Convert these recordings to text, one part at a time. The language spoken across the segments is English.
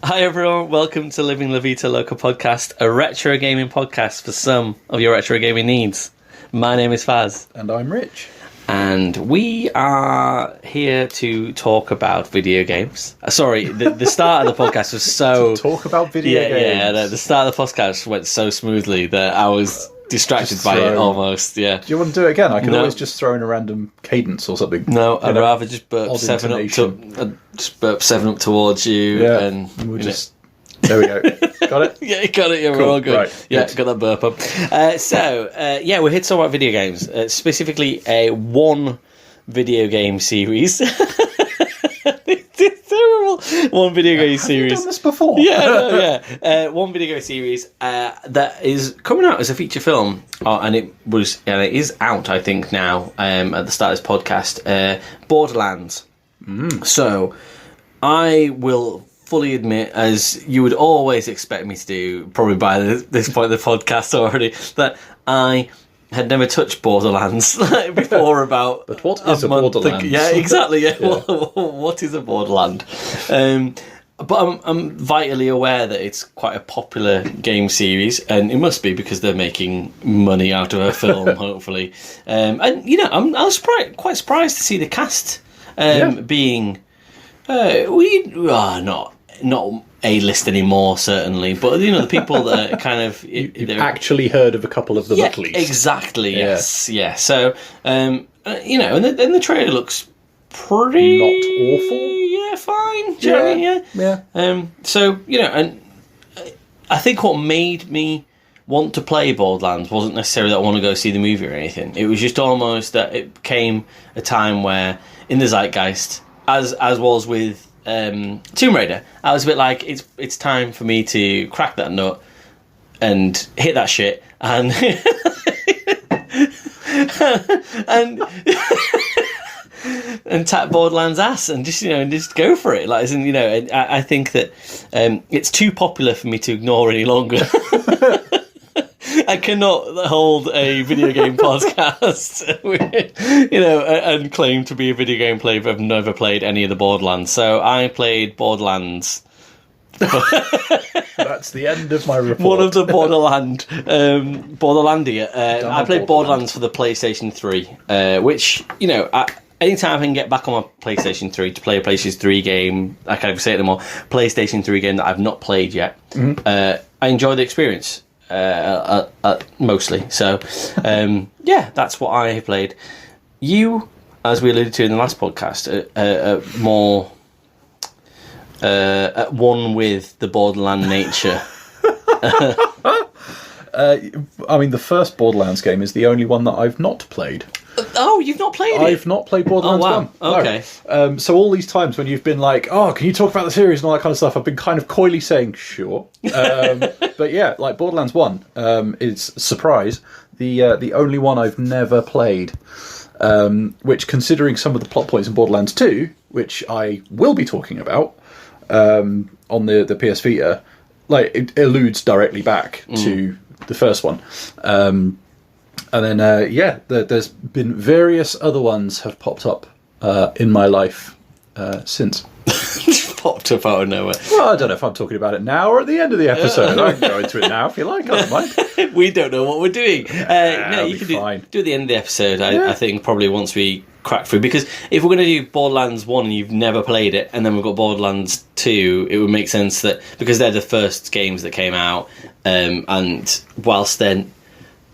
Hi everyone, welcome to Living La Vita Loca podcast, a retro gaming podcast for some of your retro gaming needs. My name is Fazz. And I'm Rich. And we are here to talk about video games. Sorry, the start of the podcast was so... To talk about video games. Yeah, the start of the podcast went so smoothly that I was distracted by it almost, yeah. Do you want to do it again? I can always just throw in a random cadence or something. No, I'd rather just burp 7 up towards you. Yeah, and we'll just... There we go. Got it? Yeah, you got it. Yeah, cool. We're all good. Right, yeah, good. got that burp up. We're here to talk about video games, specifically one video game series. It's terrible. One video game series. Have you done this before? One video game series that is coming out as a feature film, and it is out, I think, now at the start of this podcast. Borderlands. So, I will fully admit, as you would always expect me to do, probably by this point of the podcast already, that I had never touched Borderlands before about... But what is a Borderlands? Yeah, exactly. Yeah. What is a Borderland? But I'm vitally aware that it's quite a popular game series, and it must be because they're making money out of a film, hopefully. And, you know, I was quite surprised to see the cast being... not A-list anymore, certainly, but you know, the people that are kind of you've actually heard of a couple of them at least. Exactly. Yes. Yeah. So, you know, and the trailer looks pretty not awful. Yeah, fine. Yeah. So you know, and I think what made me want to play Borderlands wasn't necessarily that I want to go see the movie or anything. It was just almost that it came a time where in the zeitgeist, as was with Tomb Raider, I was a bit like, it's time for me to crack that nut and hit that shit and and tap Borderlands ass and just go for it. Like, you know, I think that it's too popular for me to ignore any longer. I cannot hold a video game podcast, you know, and claim to be a video game player if I've never played any of the Borderlands. So I played Borderlands. That's the end of my report. One of the Borderlandia. I played Borderlands for the PlayStation 3, which, you know, anytime I can get back on my PlayStation 3 to play a PlayStation 3 game, I can't even say it anymore, PlayStation 3 game that I've not played yet, I enjoy the experience. Mostly. So, that's what I have played. You, as we alluded to in the last podcast, more at one with the Borderland nature. I mean, the first Borderlands game is the only one that I've not played. Oh, you've not played it? I've not played Borderlands 1. Okay. No. So all these times when you've been like, oh, can you talk about the series and all that kind of stuff, I've been kind of coyly saying, sure. But yeah, like Borderlands 1 is, surprise, the only one I've never played. Which, considering some of the plot points in Borderlands 2, which I will be talking about on the PS Vita, like, it alludes directly back to the first one. And then, there's been various other ones have popped up in my life since. Popped up out of nowhere. Well, I don't know if I'm talking about it now or at the end of the episode. I can go into it now if you like. I don't mind. We don't know what we're doing. No, you can do at the end of the episode, I think, probably once we crack through. Because if we're going to do Borderlands 1 and you've never played it, and then we've got Borderlands 2, it would make sense that, because they're the first games that came out, and whilst they're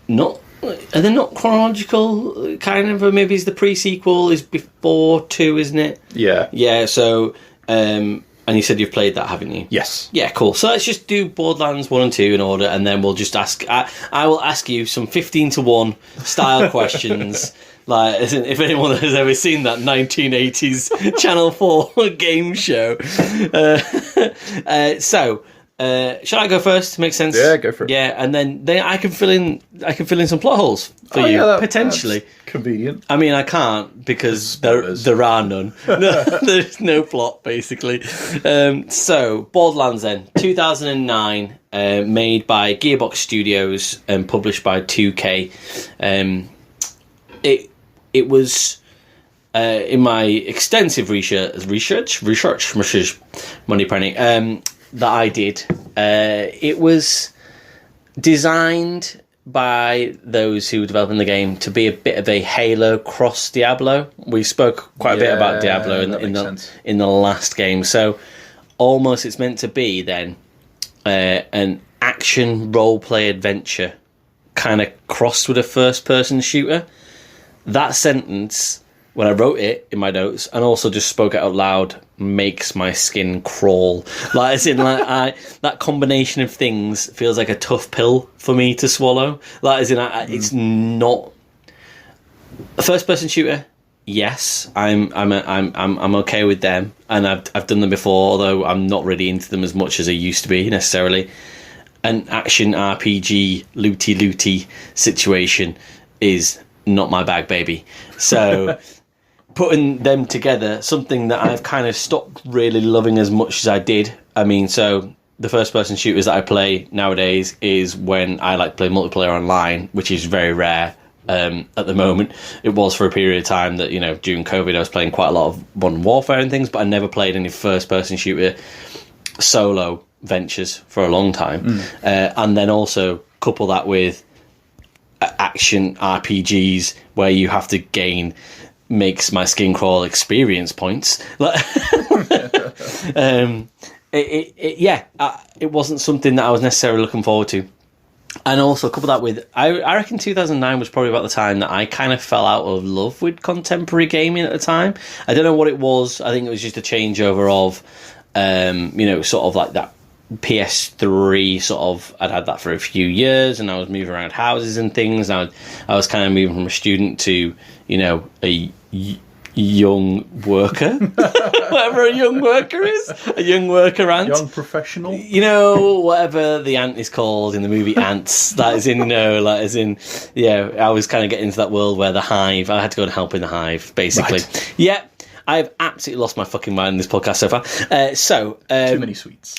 not... Are they not chronological, kind of? Or maybe it's the pre-sequel is before 2, isn't it? Yeah. Yeah, so... and you said you've played that, haven't you? Yes. Yeah, cool. So let's just do Borderlands 1 and 2 in order, and then we'll just ask... I will ask you some 15-to-1 style questions. Like, if anyone has ever seen that 1980s Channel 4 game show. Shall I go first? Makes sense. Yeah, go for it. Yeah, and then I can fill in some plot holes for you potentially. That's convenient. I mean, I can't because there are none. No, there's no plot basically. So Borderlands then 2009, made by Gearbox Studios and published by 2K. It was. In my extensive research, Money Penny, that I did. It was designed by those who were developing the game to be a bit of a Halo cross Diablo. We spoke quite a bit about Diablo in the last game, so almost it's meant to be then an action role-play adventure kind of crossed with a first-person shooter. That sentence, when I wrote it in my notes and also just spoke it out loud, makes my skin crawl. Like, as in, like, that combination of things feels like a tough pill for me to swallow. Like, as in, it's not a first-person shooter. Yes, I'm okay with them, and I've done them before, although I'm not really into them as much as I used to be necessarily. An action RPG looty situation is not my bag, baby. So putting them together, something that I've kind of stopped really loving as much as I did. I mean, so the first person shooters that I play nowadays is when I like to play multiplayer online, which is very rare at the moment. It was for a period of time that, you know, during COVID I was playing quite a lot of Modern Warfare and things, but I never played any first person shooter solo ventures for a long time. And then also couple that with action RPGs where you have to gain makes my skin crawl experience points. It wasn't something that I was necessarily looking forward to. And also couple that with, I reckon 2009 was probably about the time that I kind of fell out of love with contemporary gaming at the time. I don't know what it was. I think it was just a changeover of, sort of like that PS3 sort of, I'd had that for a few years and I was moving around houses and things. I was kind of moving from a student to, you know, a young worker, whatever a young worker is, a young worker ant. Young professional. You know, whatever the ant is called in the movie Ants. That is in, I was kind of getting into that world where the hive, I had to go and help in the hive, basically. Right. Yeah. I've absolutely lost my fucking mind in this podcast so far. Too many sweets.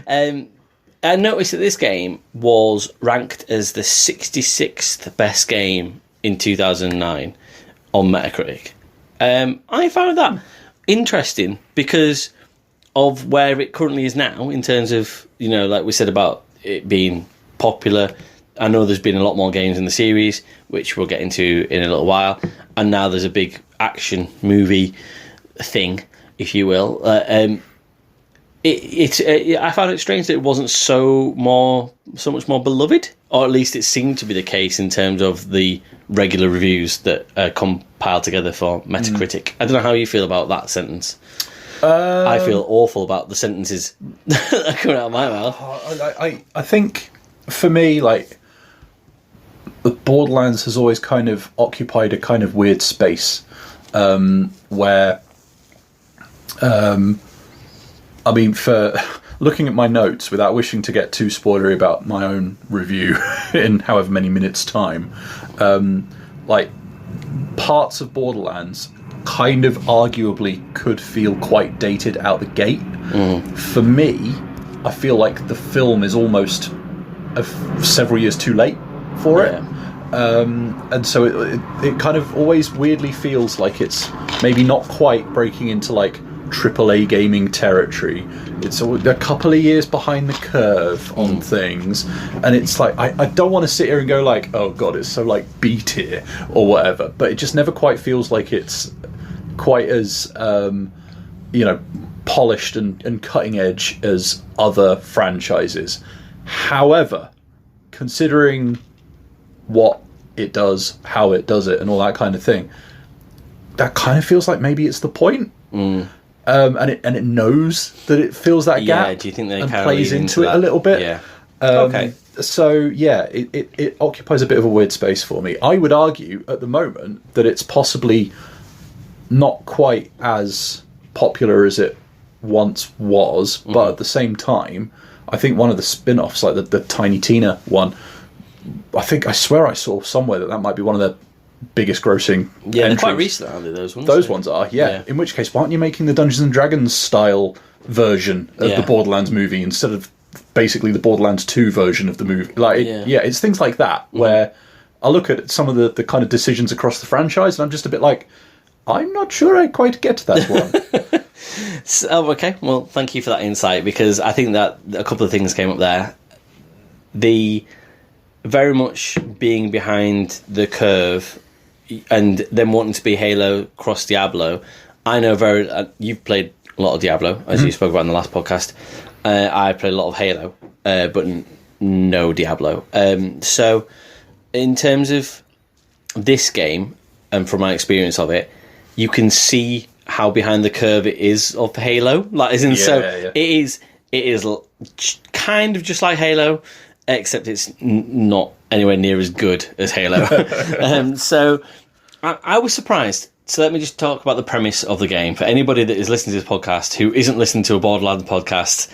I noticed that this game was ranked as the 66th best game in 2009 on Metacritic. I found that interesting because of where it currently is now in terms of, you know, like we said about it being popular. I know there's been a lot more games in the series, which we'll get into in a little while, and now there's a big action movie thing, if you will. I found it strange that it wasn't so much more beloved, or at least it seemed to be the case in terms of the regular reviews that are compiled together for Metacritic. I don't know how you feel about that sentence. I feel awful about the sentences that are coming out of my mouth. I think for me, like, the Borderlands has always kind of occupied a kind of weird space where, I mean, for looking at my notes without wishing to get too spoilery about my own review in however many minutes' time, like, parts of Borderlands kind of arguably could feel quite dated out the gate. For me, I feel like the film is almost several years too late for it. And so it kind of always weirdly feels like it's maybe not quite breaking into like AAA gaming territory. It's a couple of years behind the curve on things, and it's like I don't want to sit here and go like, oh god, it's so like B tier or whatever, but it just never quite feels like it's quite as polished and cutting edge as other franchises. However, considering what it does, how it does it, and all that kind of thing, that kind of feels like maybe it's the point. And it knows that it fills that gap. Yeah, do you think they and kind plays of into it a little bit? Yeah. Okay. So yeah, it occupies a bit of a weird space for me. I would argue at the moment that it's possibly not quite as popular as it once was, but at the same time, I think one of the spin-offs, like the Tiny Tina one, I swear I saw somewhere that might be one of the biggest grossing entries. They're quite recent, aren't they, those ones? Those ones are, yeah. In which case, why aren't you making the Dungeons & Dragons style version of the Borderlands movie instead of basically the Borderlands 2 version of the movie? It's things like that where I look at some of the kind of decisions across the franchise and I'm just a bit like, I'm not sure I quite get that one. So, okay, well, thank you for that insight, because I think that a couple of things came up there. The very much being behind the curve and then wanting to be Halo cross Diablo. I know you've played a lot of Diablo, as you spoke about in the last podcast. I played a lot of Halo, but no Diablo. So, in terms of this game, and from my experience of it, you can see how behind the curve it is of Halo. It is kind of just like Halo, except it's not anywhere near as good as Halo. So I was surprised. So let me just talk about the premise of the game. For anybody that is listening to this podcast who isn't listening to a Borderlands podcast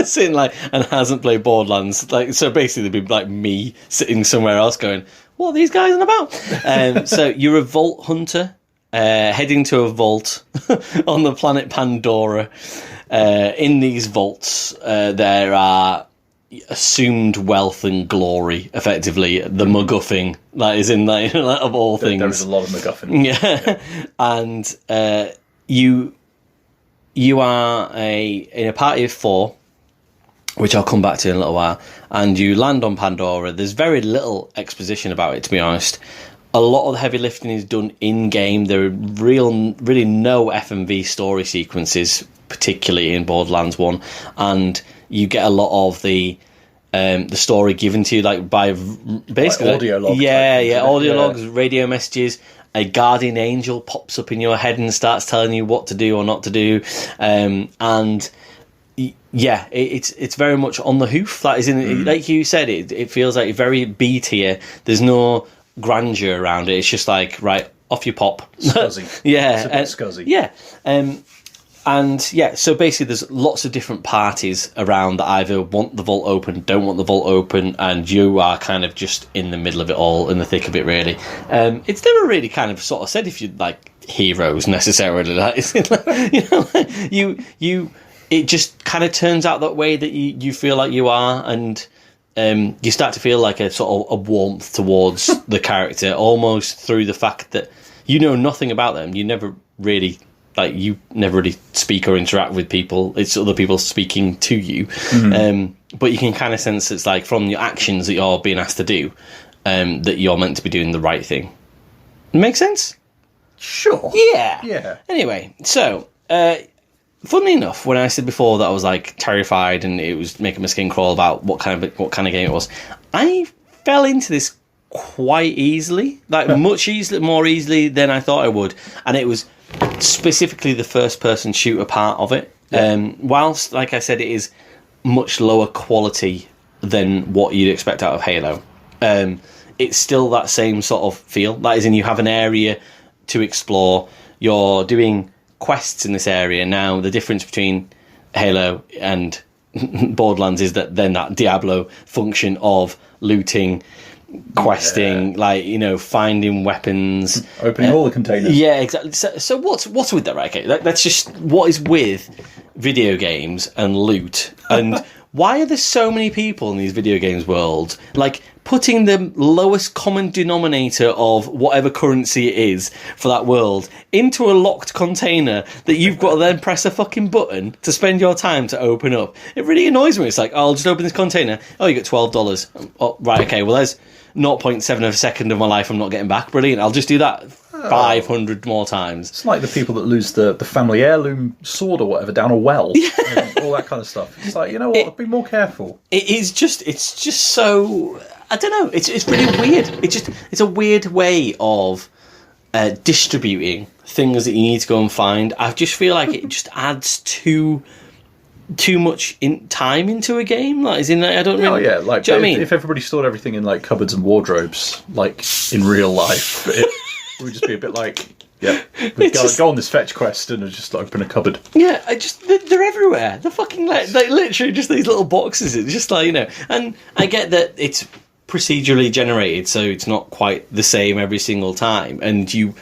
sitting and hasn't played Borderlands, so basically they'd be like me sitting somewhere else going, what are these guys on about? So you're a vault hunter heading to a vault on the planet Pandora. In these vaults there are assumed wealth and glory, effectively the MacGuffin of all things. There is a lot of MacGuffin. Yeah. And you are in a party of 4, which I'll come back to in a little while, and you land on Pandora. There's very little exposition about it, to be honest. A lot of the heavy lifting is done in-game. There are really no FMV story sequences, particularly in Borderlands 1, and you get a lot of the story given to you by basically audio logs. Audio logs, radio messages. A guardian angel pops up in your head and starts telling you what to do or not to do, it's very much on the hoof. That is like you said, it feels like very B tier. There's no grandeur around it. It's just like, right, off you pop. Scuzzy. Yeah, it's a bit scuzzy. Yeah. So basically there's lots of different parties around that either want the vault open, don't want the vault open, and you are kind of just in the middle of it all, in the thick of it, really. It's never really kind of sort of said if you're like heroes necessarily. It just kind of turns out that way that you feel like you are, and you start to feel like a sort of a warmth towards the character, almost through the fact that you know nothing about them. You never really speak or interact with people. It's other people speaking to you. But you can kind of sense it's like from your actions that you're being asked to do, that you're meant to be doing the right thing. Make sense? Sure. Yeah. Anyway, so funnily enough, when I said before that I was like terrified and it was making my skin crawl about what kind of game it was, I fell into this quite easily, more easily than I thought I would, and it was specifically the first-person shooter part of it. Whilst, like I said, it is much lower quality than what you'd expect out of Halo, it's still that same sort of feel. That is, you have an area to explore. You're doing quests in this area. Now, the difference between Halo and Borderlands is that then that Diablo function of looting, questing, finding weapons, opening all the containers. Yeah, exactly. So what's with that, right? Okay, that's just what is with video games and loot, and why are there so many people in these video games world putting the lowest common denominator of whatever currency it is for that world into a locked container that you've got to then press a fucking button to spend your time to open up? It really annoys me. It's like, I'll just open this container. Oh, you get $12. Oh, right, okay, well, there's 0.7 of a second of my life I'm not getting back. Brilliant. I'll just do that 500 more times. It's like the people that lose the family heirloom sword or whatever down a well. And all that kind of stuff. It's like, you know what? Be more careful. It's just so, I don't know. It's really weird. It's a weird way of distributing things that you need to go and find. I just feel like it just adds too much time into a game. I don't really. Oh yeah, do you know what I mean? If everybody stored everything in cupboards and wardrobes, in real life, it would just be a bit go on this fetch quest and just open a cupboard. Yeah, they're everywhere. They're fucking literally just these little boxes. It's just and I get that it's procedurally generated, so it's not quite the same every single time, and you're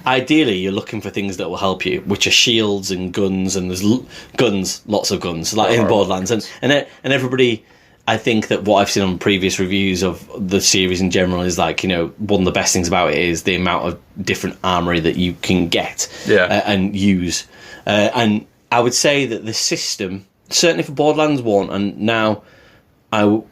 ideally you're looking for things that will help you, which are shields and guns, and there's lots of guns in Borderlands, and everybody I think that what I've seen on previous reviews of the series in general is like, you know, one of the best things about it is the amount of different armory that you can get and use. And I would say that the system, certainly for Borderlands 1, and now I'm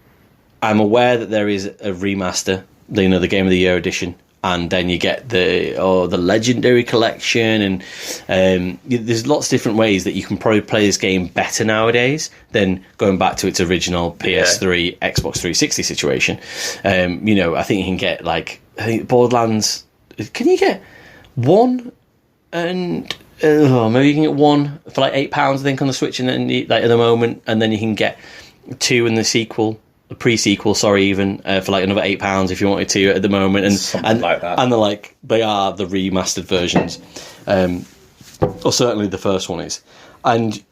aware that there is a remaster, you know, the Game of the Year edition, and then you get the Legendary Collection, and there's lots of different ways that you can probably play this game better nowadays than going back to its original PS3, Xbox 360 situation. You know, I think you can get, like, I think Borderlands, can you get one, and maybe you can get one for like £8, I think, on the Switch, and then like at the moment, and then you can get two in the sequel. Pre-sequel, sorry, even for like another £8 if you wanted to at the moment, and like that. And they are the remastered versions, or certainly the first one is, and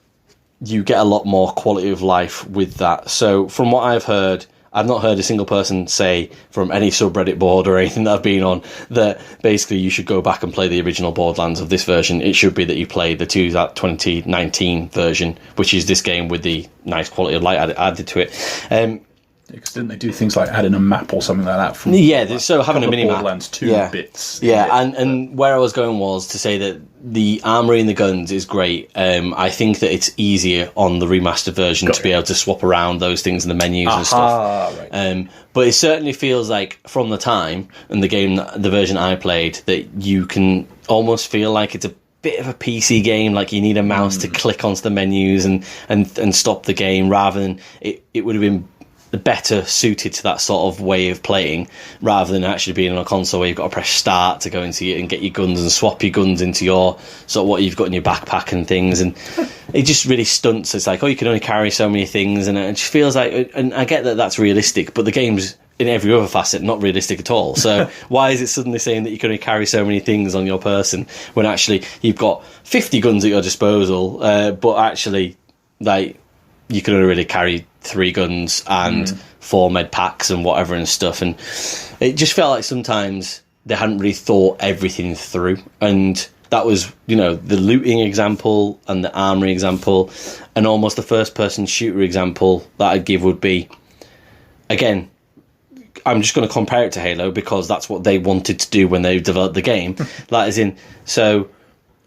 you get a lot more quality of life with that. So from what I've heard, I've not heard a single person say from any subreddit board or anything that I've been on that basically you should go back and play the original Borderlands of this version. It should be that you play the 2019 version, which is this game with the nice quality of life added to it. Because didn't they do things like adding a map or something like that? From, so having a mini map. Borderlands 2 bits. And where I was going was to say that the armory and the guns is great. I think that it's easier on the remastered version to be able to swap around those things in the menus and stuff. Right. But it certainly feels like from the time and the version I played, that you can almost feel like it's a bit of a PC game, like you need a mouse to click onto the menus and stop the game, rather than it would have been better suited to that sort of way of playing, rather than actually being on a console where you've got to press start to go into it and get your guns and swap your guns into your sort of what you've got in your backpack and things, and it just really stunts. It's like, oh, you can only carry so many things, and it just feels like, and I get that that's realistic, but the game's in every other facet not realistic at all. So why is it suddenly saying that you can only carry so many things on your person when actually you've got 50 guns at your disposal, but actually, like, you can only really carry 3 guns and 4 med packs and whatever and stuff, and it just felt like sometimes they hadn't really thought everything through. And that was, you know, the looting example and the armory example, and almost the first person shooter example that I'd give would be, again, I'm just going to compare it to Halo because that's what they wanted to do when they developed the game. That is in, so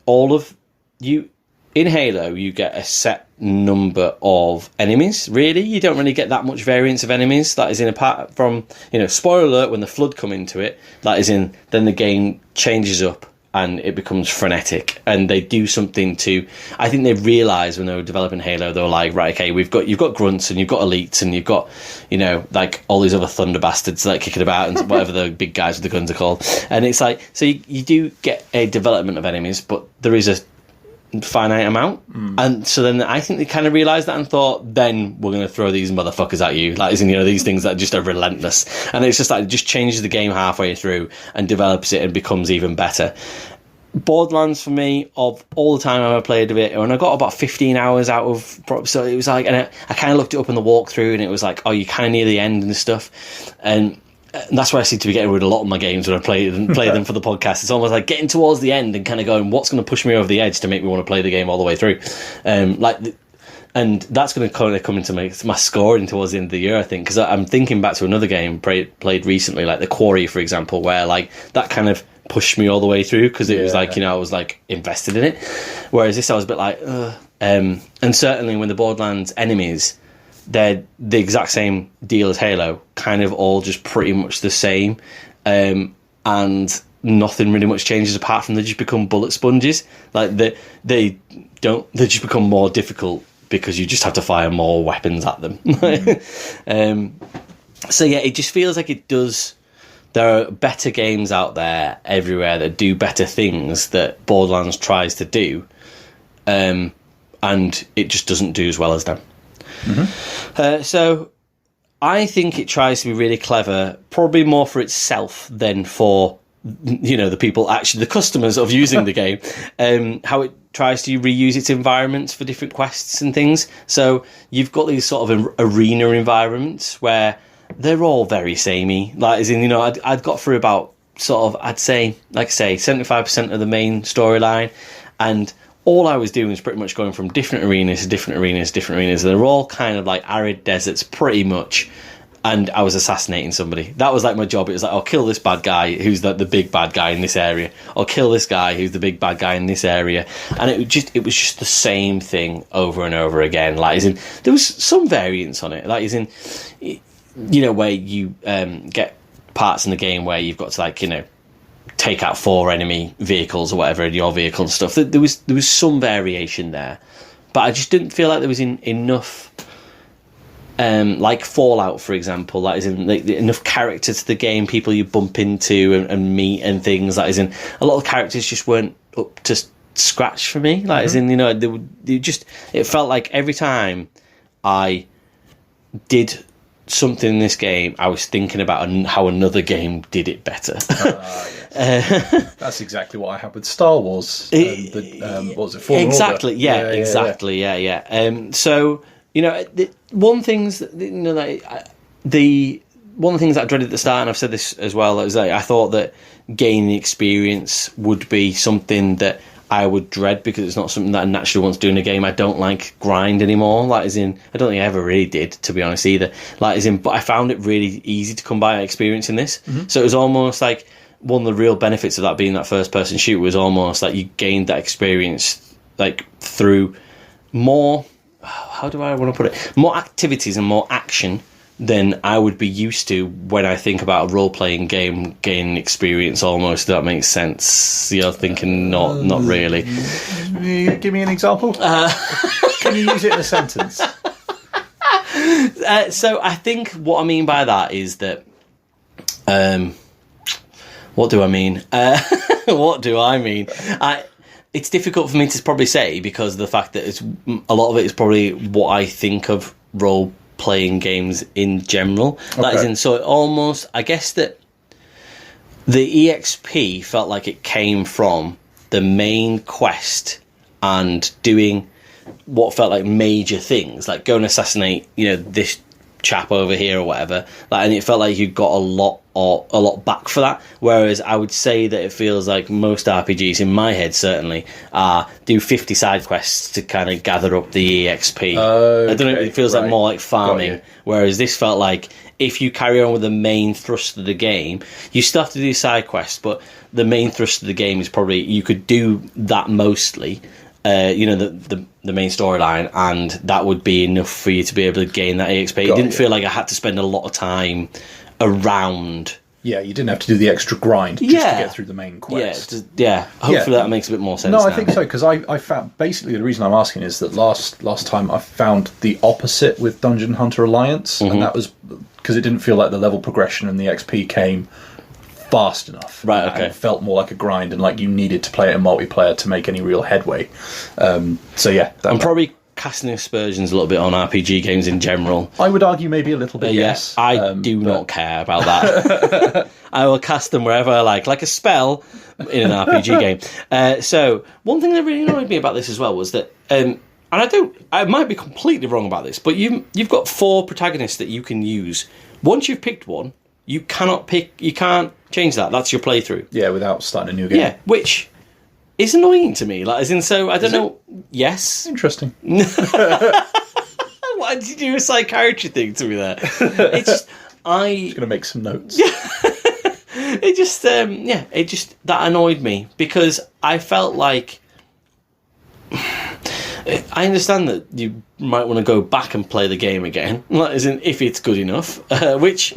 all of you in Halo, you get a set number of enemies. Really, you don't really get that much variance of enemies. That is in, apart from, you know, spoiler alert, when the Flood come into it, that is in, then the game changes up and it becomes frenetic, and they do something to, I think they realised when they were developing Halo, they were like, right, okay, you've got grunts and you've got elites and you've got, you know, like all these other thunder bastards like kicking about and whatever the big guys with the guns are called, and it's like, so you do get a development of enemies, but there is a finite amount, and so then I think they kind of realised that and thought, then we're going to throw these motherfuckers at you, like, as in, you know, these things that just are relentless, and it's just like, it just changes the game halfway through and develops it and becomes even better. Borderlands, for me, of all the time I've ever played of it, and I got about 15 hours out of, so it was like, and I kind of looked it up in the walkthrough, and it was like, oh, you're kind of near the end and stuff, and that's why I seem to be getting rid of a lot of my games when I play them for the podcast. It's almost like getting towards the end and kind of going, what's going to push me over the edge to make me want to play the game all the way through? And that's going to kind of come into my scoring towards the end of the year, I think, because I'm thinking back to another game played recently, like The Quarry, for example, where like that kind of pushed me all the way through because it was like, you know, I was like invested in it. Whereas this, I was a bit like, ugh. And certainly when the Borderlands enemies, they're the exact same deal as Halo, kind of all just pretty much the same, and nothing really much changes apart from they just become bullet sponges. Like they just become more difficult because you just have to fire more weapons at them. So yeah, it just feels like it does. There are better games out there everywhere that do better things that Borderlands tries to do, and it just doesn't do as well as them. So I think it tries to be really clever, probably more for itself than for, you know, the people, actually the customers of using the game, how it tries to reuse its environments for different quests and things. So you've got these sort of arena environments where they're all very samey, like, as in, you know, I'd got through about sort of, I'd say, like I say, 75% of the main storyline, and all I was doing was pretty much going from different arenas to different arenas to different arenas. They're all kind of like arid deserts, pretty much. And I was assassinating somebody. That was like my job. It was like, I'll kill this bad guy who's the big bad guy in this area. I'll kill this guy who's the big bad guy in this area. And it was just the same thing over and over again. Like, as in, there was some variance on it. Like, as in, you know, where you get parts in the game where you've got to, like, you know, take out 4 enemy vehicles or whatever in your vehicle and stuff. There was some variation there, but I just didn't feel like there was enough. Like Fallout, for example, that is in like, enough character to the game, people you bump into and meet and things. That is in a lot of characters just weren't up to scratch for me. Like, as in, you know, it felt like every time I did something in this game, I was thinking about how another game did it better. Yes. That's exactly what I had with Star Wars. What was it? Fallen Exactly. Order? Yeah. Exactly. Yeah. So. You know, one of the things that, you know, one of the things that I dreaded at the start, and I've said this as well, is that I thought that gaining the experience would be something that I would dread because it's not something that I naturally want to do in a game. I don't like grind anymore. Like, as in, I don't think I ever really did, to be honest, either. Like, as in, but I found it really easy to come by experience in this. Mm-hmm. So it was almost like one of the real benefits of that being that first-person shoot was almost like you gained that experience, like, through more. How do I want to put it? More activities and more action than I would be used to when I think about a role-playing game gaining experience. Almost, if that makes sense. You're thinking not really. Give me an example. Can you use it in a sentence? So I think what I mean by that is that. What do I mean? What do I mean? It's difficult for me to probably say because of the fact that a lot of it is probably what I think of role-playing games in general. Okay. That is in, so it almost, I guess that the EXP felt like it came from the main quest and doing what felt like major things, like go and assassinate, you know, this chap over here or whatever. Like, and it felt like you got a lot back for that. Whereas I would say that it feels like most RPGs, in my head certainly, do 50 side quests to kind of gather up the EXP. Okay, I don't know. It feels like more like farming. Whereas this felt like if you carry on with the main thrust of the game, you still have to do side quests, but the main thrust of the game is probably you could do that mostly. You know, the main storyline, and that would be enough for you to be able to gain that EXP. It didn't feel like I had to spend a lot of time around. Yeah, you didn't have to do the extra grind just to get through the main quest. Hopefully that makes a bit more sense. No, I think so, because I found, basically the reason I'm asking is that last time I found the opposite with Dungeon Hunter Alliance, and that was because it didn't feel like the level progression and the XP came fast enough. Right, okay. It felt more like a grind and like you needed to play it in multiplayer to make any real headway. So yeah. I'm probably casting aspersions a little bit on RPG games in general. I would argue maybe a little bit, yes. I do not care about that. I will cast them wherever I like a spell in an RPG game. So one thing that really annoyed me about this as well was that, and I might be completely wrong about this, but you've got 4 protagonists that you can use. Once you've picked one, you can't change that. That's your playthrough. Yeah, without starting a new game. Yeah, which is annoying to me. Like, as in, so I don't know. Yes. Interesting. Why did you do a psychiatry thing to me there? It's just I'm just gonna make some notes. It just that annoyed me because I felt like I understand that you might want to go back and play the game again, as in if it's good enough, which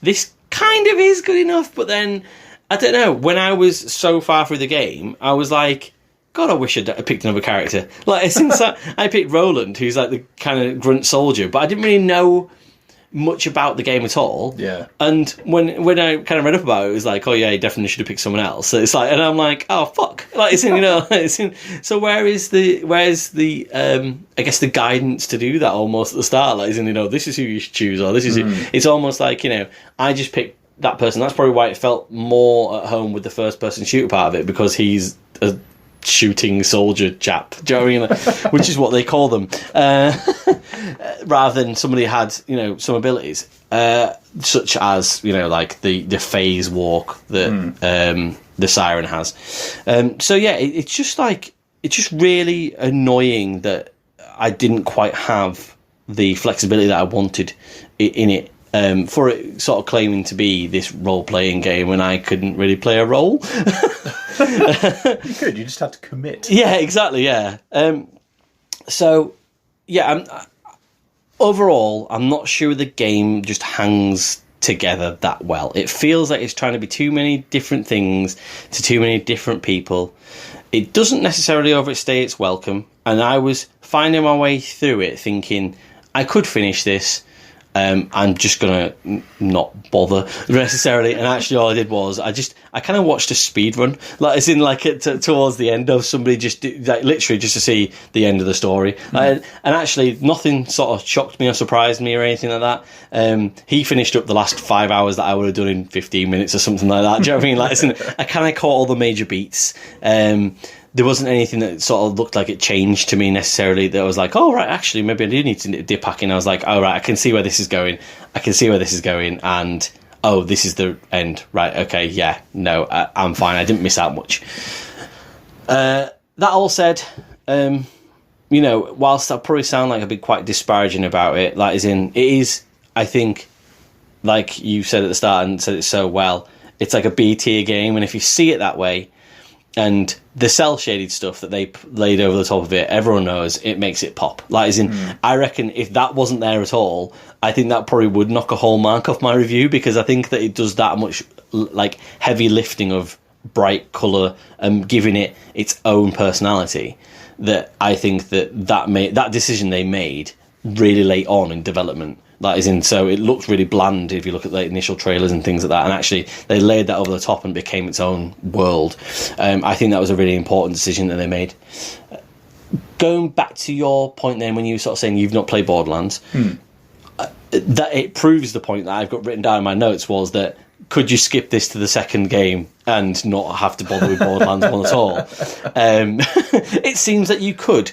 this kind of is good enough, but then, I don't know, when I was so far through the game, I was like, God, I wish I'd picked another character. Like, since I picked Roland, who's like the kind of grunt soldier, but I didn't really know much about the game at all. Yeah. And when I kind of read up about it, it was like, oh yeah, you definitely should have picked someone else. So it's like, and I'm like, oh fuck, like it's in, you know, it's in. So where's the I guess the guidance to do that almost at the start, like, isn't, you know, this is who you should choose, or this is it's almost like, you know, I just picked that person. That's probably why it felt more at home with the first person shooter part of it, because he's a shooting soldier chap, do you know what I mean? Which is what they call them, rather than somebody who had, you know, some abilities, such as, you know, like the phase walk that the Siren has. So yeah, it's just like it's just really annoying that I didn't quite have the flexibility that I wanted in it. For it sort of claiming to be this role-playing game when I couldn't really play a role. You could, you just had to commit. Yeah, exactly, yeah. So, yeah, overall, I'm not sure the game just hangs together that well. It feels like it's trying to be too many different things to too many different people. It doesn't necessarily overstay its welcome, and I was finding my way through it thinking, I could finish this. I'm just gonna not bother necessarily, and actually all I did was I kind of watched a speed run, like as in like towards the end of somebody just like literally just to see the end of the story, and actually nothing sort of shocked me or surprised me or anything like that. He finished up the last 5 hours that I would have done in 15 minutes or something like that. Do you know what I mean? Like, listen, I kind of caught all the major beats. There wasn't anything that sort of looked like it changed to me necessarily that I was like, oh, right, actually, maybe I do need to dip back in. I was like, oh, right, I can see where this is going. And, oh, this is the end. Right, okay, yeah, no, I'm fine. I didn't miss out much. That all said, whilst I probably sound like I've been quite disparaging about it, like as in, it is, I think, like you said at the start and said it so well, it's like a B-tier game, and if you see it that way, and the cel-shaded stuff that they laid over the top of it, everyone knows it makes it pop. Like, as in, I reckon if that wasn't there at all, I think that probably would knock a whole mark off my review, because I think that it does that much like heavy lifting of bright colour and giving it its own personality, that I think that decision they made really late on in development. That is in, so it looked really bland if you look at the initial trailers and things like that, and actually they laid that over the top and became its own world. I think that was a really important decision that they made. Going back to your point then, when you were sort of saying you've not played Borderlands, that it proves the point that I've got written down in my notes was that could you skip this to the second game and not have to bother with Borderlands 1 at all? It seems that you could.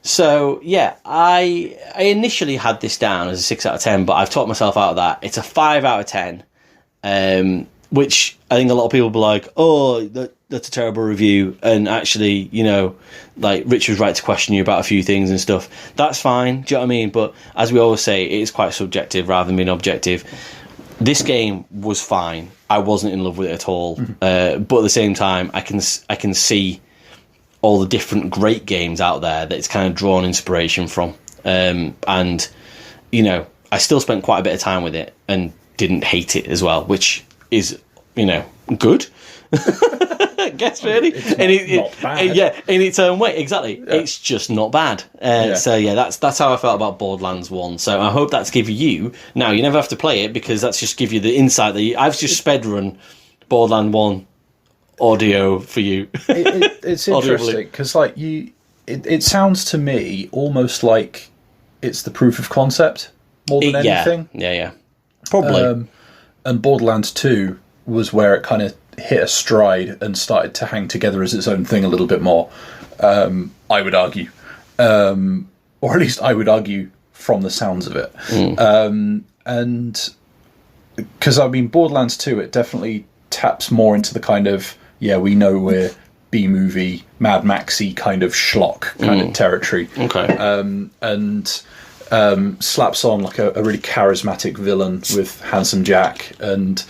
So, yeah, I initially had this down as a 6 out of 10, but I've talked myself out of that. It's a 5 out of 10, which I think a lot of people will be like, oh, that's a terrible review. And actually, like Rich was right to question you about a few things and stuff. That's fine, do you know what I mean? But as we always say, it is quite subjective rather than being objective. This game was fine. I wasn't in love with it at all. But at the same time, I can see all the different great games out there that it's kind of drawn inspiration from. And, I still spent quite a bit of time with it and didn't hate it as well, which is, good. I guess, really. Not bad. Yeah, in its own way, exactly. Yeah. It's just not bad. So, yeah, that's how I felt about Borderlands 1. So I hope that's given you... Now, you never have to play it, because that's just give you the insight that I've just sped run Borderlands 1 audio for you. It's interesting because it sounds to me almost like it's the proof of concept more than anything. Yeah, probably. And Borderlands 2 was where it kind of hit a stride and started to hang together as its own thing a little bit more, I would argue, or at least I would argue from the sounds of it. And because Borderlands 2, it definitely taps more into the kind of, we know we're B-movie, Mad Maxy kind of schlock kind of territory. Okay. And slaps on like a really charismatic villain with Handsome Jack and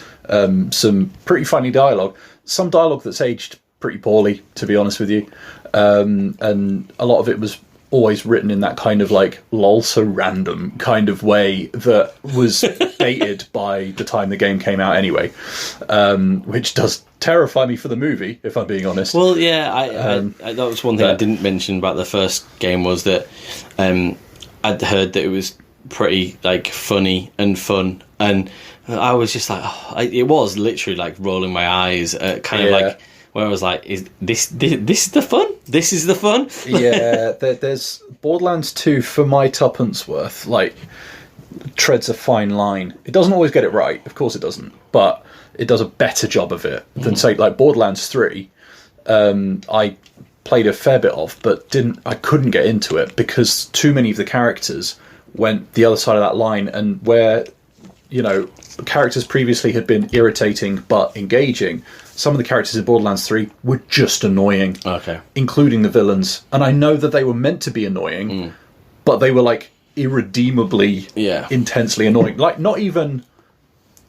some pretty funny dialogue. Some dialogue that's aged pretty poorly, to be honest with you. And a lot of it was always written in that kind of like lol so random kind of way that was dated by the time the game came out anyway, which does terrify me for the movie, if I'm being honest. Well, yeah, I that was one thing I didn't mention about the first game, was that I'd heard that it was pretty like funny and fun, and I was just like, it was literally like rolling my eyes at kind of like, where I was like, is this the fun? This is the fun? Yeah, there's Borderlands 2, for my tuppence worth, like, treads a fine line. It doesn't always get it right, of course it doesn't, but it does a better job of it than, say, like Borderlands 3. I played a fair bit of, but I couldn't get into it because too many of the characters went the other side of that line, and where characters previously had been irritating but engaging. Some of the characters in Borderlands 3 were just annoying, including the villains. And I know that they were meant to be annoying, but they were like irredeemably, intensely annoying. Like, not even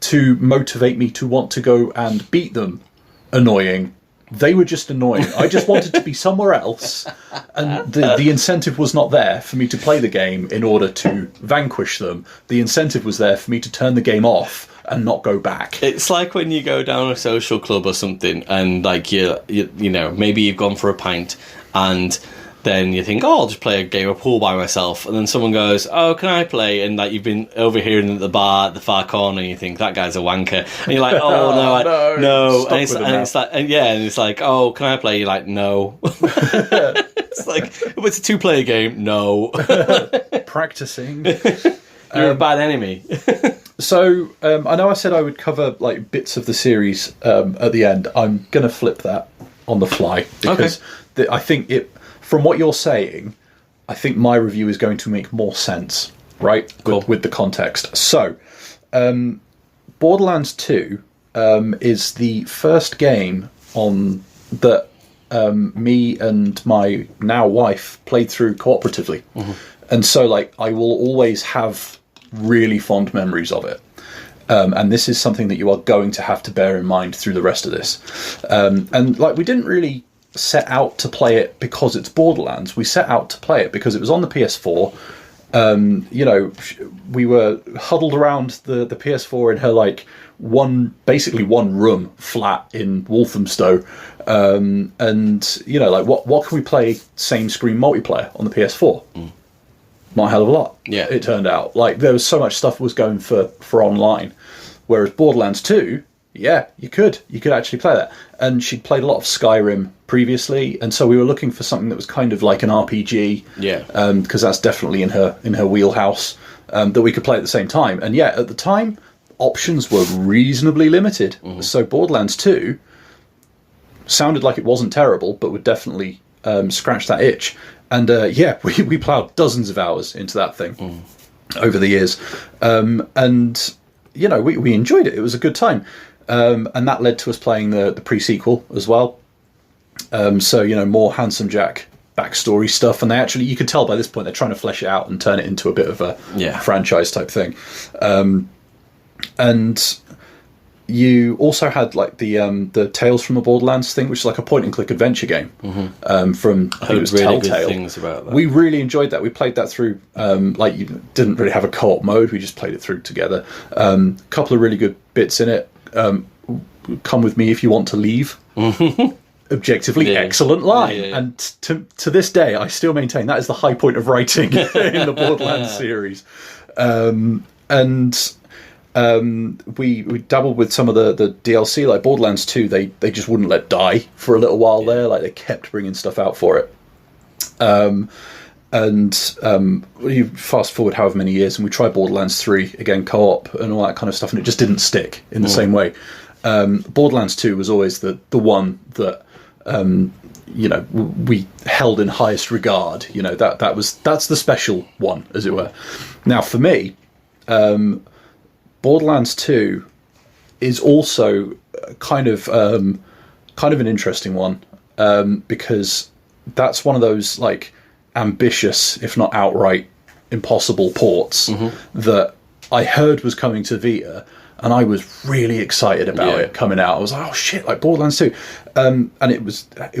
to motivate me to want to go and beat them annoying. They were just annoying. I just wanted to be somewhere else, and the incentive was not there for me to play the game in order to vanquish them. The incentive was there for me to turn the game off and not go back. It's like when you go down a social club or something, and like you maybe you've gone for a pint, and then you think, I'll just play a game of pool by myself, and then someone goes, oh, can I play? And like you've been overhearing at the bar at the far corner, and you think that guy's a wanker, and you're like, oh no, and it's like, oh, can I play? You're like, no. It's like, it's a 2-player game. No. Practicing. You're a bad enemy. So I know I said I would cover like bits of the series at the end. I'm going to flip that on the fly because I think from what you're saying, I think my review is going to make more sense, right? Cool. With the context. So, Borderlands 2 is the first game that me and my now wife played through cooperatively. And so, like, I will always have really fond memories of it. And this is something that you are going to have to bear in mind through the rest of this. And, like, we didn't really set out to play it because it's Borderlands. We set out to play it because it was on the PS4. We were huddled around the PS4 in her like basically one room flat in Walthamstow, and like what can we play same screen multiplayer on the PS4? Not a hell of a lot. Yeah, it turned out like there was so much stuff was going for online, whereas Borderlands 2. Yeah, you could actually play that. And she'd played a lot of Skyrim previously, and so we were looking for something that was kind of like an RPG. Yeah. Because that's definitely in her wheelhouse, that we could play at the same time. And yeah, at the time, options were reasonably limited. So Borderlands 2 sounded like it wasn't terrible, but would definitely scratch that itch. And we ploughed dozens of hours into that thing over the years. And we enjoyed it. It was a good time. And that led to us playing the pre-sequel as well. So, more Handsome Jack backstory stuff. And you could tell by this point they're trying to flesh it out and turn it into a bit of a franchise type thing. And you also had like the Tales from the Borderlands thing, which is like a point-and-click adventure game. From I think it was really Telltale. Good things about that. We really enjoyed that. We played that through. You didn't really have a co-op mode. We just played it through together. A couple of really good bits in it. Come with me if you want to leave. Objectively excellent line. And to this day, I still maintain that is the high point of writing in the Borderlands series. We dabbled with some of the DLC, like Borderlands 2. They just wouldn't let die for a little while there. Like they kept bringing stuff out for it. You fast forward however many years, and we tried Borderlands 3 again, co-op and all that kind of stuff, and it just didn't stick in the same way. Borderlands 2 was always the one that we held in highest regard. That's the special one, as it were. Now for me, Borderlands 2 is also kind of an interesting one, because that's one of those like ambitious, if not outright impossible ports that I heard was coming to Vita, and I was really excited about it coming out. I was like, oh shit, like Borderlands 2. And it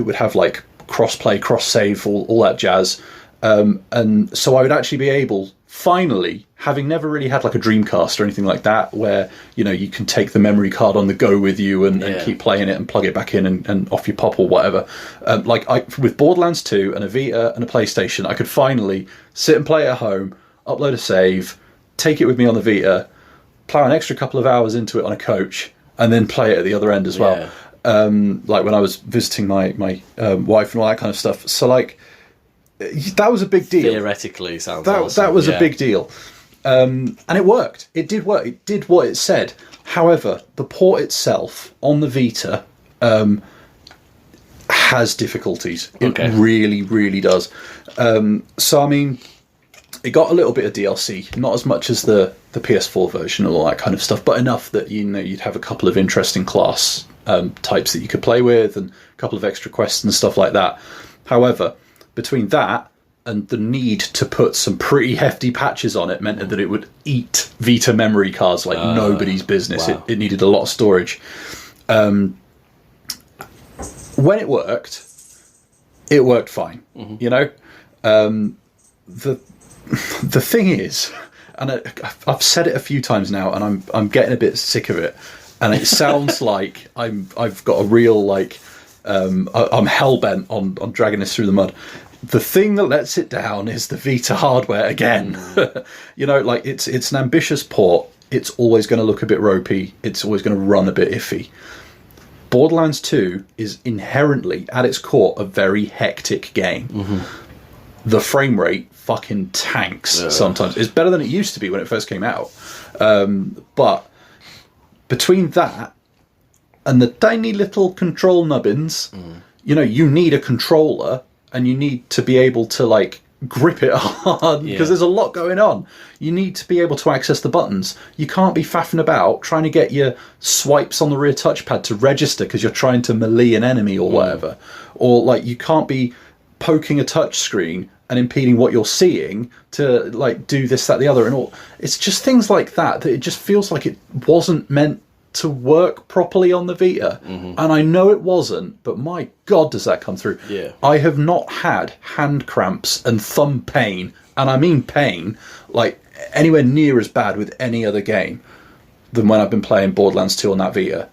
would have like cross-play, cross-save, all that jazz. And so I would actually be able, finally, having never really had like a Dreamcast or anything like that, where, you can take the memory card on the go with you and keep playing it and plug it back in and off you pop or whatever. With Borderlands 2 and a Vita and a PlayStation, I could finally sit and play it at home, upload a save, take it with me on the Vita, plow an extra couple of hours into it on a coach, and then play it at the other end as well. Like when I was visiting my wife and all that kind of stuff. So like, that was a big deal. Theoretically, sounds awesome. That was a big deal. And it worked. It did work. It did what it said. However, the port itself on the Vita has difficulties. It really, really does. So, I mean, it got a little bit of DLC. Not as much as the the PS4 version and all that kind of stuff, but enough that you'd have a couple of interesting class types that you could play with, and a couple of extra quests and stuff like that. However, between that and the need to put some pretty hefty patches on it meant that it would eat Vita memory cards like nobody's business. Wow. It needed a lot of storage. When it worked fine. Mm-hmm. The thing is, and I've said it a few times now, and I'm getting a bit sick of it, and it sounds like I've got a real I'm hell-bent on dragging this through the mud. The thing that lets it down is the Vita hardware again. It's an ambitious port. It's always going to look a bit ropey. It's always going to run a bit iffy. Borderlands 2 is inherently, at its core, a very hectic game. Mm-hmm. The frame rate fucking tanks sometimes. It's better than it used to be when it first came out. But between that and the tiny little control nubbins, you need a controller, and you need to be able to grip it hard because there's a lot going on. You need to be able to access the buttons. You can't be faffing about trying to get your swipes on the rear touchpad to register because you're trying to melee an enemy or whatever. Or you can't be poking a touch screen and impeding what you're seeing to do this, that, the other, and all. It's just things like that it just feels like it wasn't meant to work properly on the Vita. Mm-hmm. And I know it wasn't, but my God, does that come through. Yeah. I have not had hand cramps and thumb pain, and I mean pain, anywhere near as bad with any other game than when I've been playing Borderlands 2 on that Vita.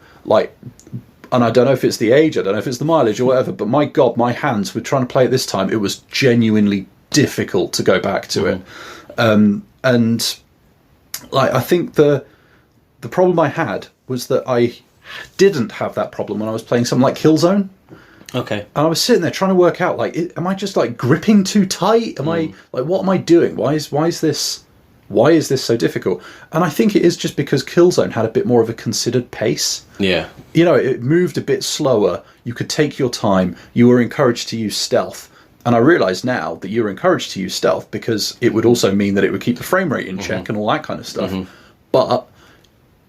And I don't know if it's the age, I don't know if it's the mileage or whatever, but my God, my hands were trying to play it this time. It was genuinely difficult to go back to it. I think the problem I had was that I didn't have that problem when I was playing something like Killzone. Okay. And I was sitting there trying to work out, am I just gripping too tight? Am I what am I doing? Why is this so difficult? And I think it is just because Killzone had a bit more of a considered pace. Yeah. It moved a bit slower. You could take your time. You were encouraged to use stealth. And I realise now that you're encouraged to use stealth because it would also mean that it would keep the frame rate in check and all that kind of stuff. Mm-hmm. But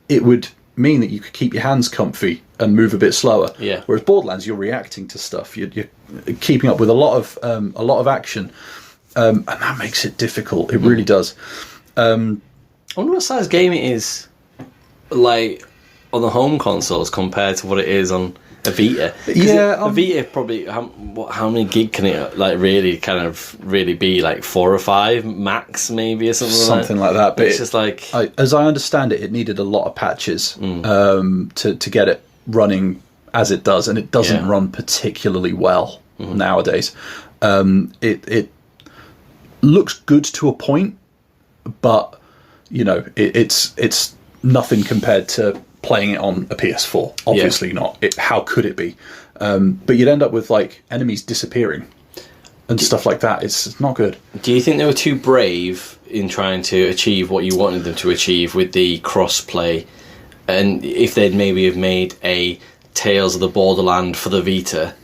it would mean that you could keep your hands comfy and move a bit slower. Yeah. Whereas Borderlands, you're reacting to stuff. You're keeping up with a lot of action, and that makes it difficult. It really does. I wonder what size game it is, on the home consoles compared to what it is on a Vita. Yeah, a Vita probably. How many gig can it really be? 4 or 5 max, maybe, or something like that. But it's just as I understand it, it needed a lot of patches to get it running as it does, and it doesn't run particularly well nowadays. It looks good to a point, but it's nothing compared to playing it on a PS4. Obviously not. How could it be? But you'd end up with enemies disappearing and stuff like that. It's not good. Do you think they were too brave in trying to achieve what you wanted them to achieve with the cross-play? And if they'd maybe have made a Tales of the Borderland for the Vita,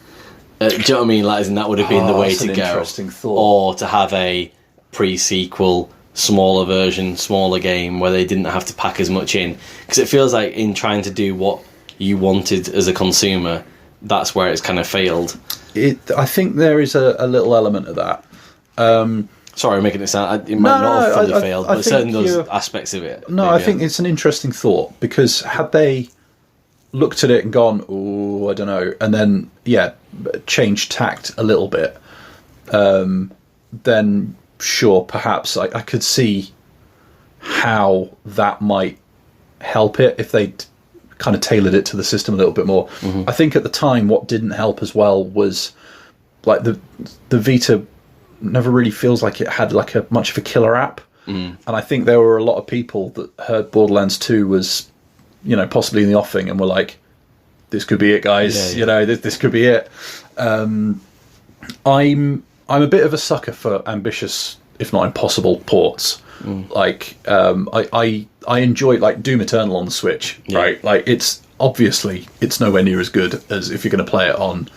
do you know what I mean? That would have been the way to go. Interesting thought. Or to have a pre-sequel, smaller version, smaller game where they didn't have to pack as much in, because it feels like in trying to do what you wanted as a consumer, that's where it's kind of failed. I think there is a little element of that. Sorry, I'm making it sound it might not have fully failed, but certain those aspects of it. No, I think it's an interesting thought, because had they looked at it and gone, oh, I don't know, and then changed tact a little bit, then sure, perhaps I could see how that might help it if they kind of tailored it to the system a little bit more. Mm-hmm. I think at the time what didn't help as well was the Vita never really feels like it had much of a killer app. And I think there were a lot of people that heard Borderlands 2 was possibly in the offing and were like, this could be it, guys. This could be it. I'm a bit of a sucker for ambitious, if not impossible, ports. I enjoy Doom Eternal on the Switch, right? It's nowhere near as good as if you're going to play it on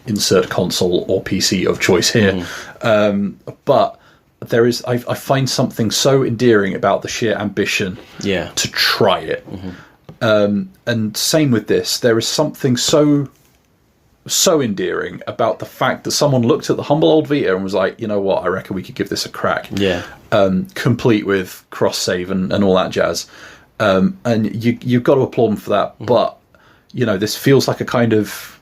insert console or PC of choice here. But I find something so endearing about the sheer ambition to try it. And same with this. There is something so endearing about the fact that someone looked at the humble old Vita and was like, you know what, I reckon we could give this a crack. Complete with cross-save and all that jazz. And you've got to applaud them for that. But, you know, this feels like a kind of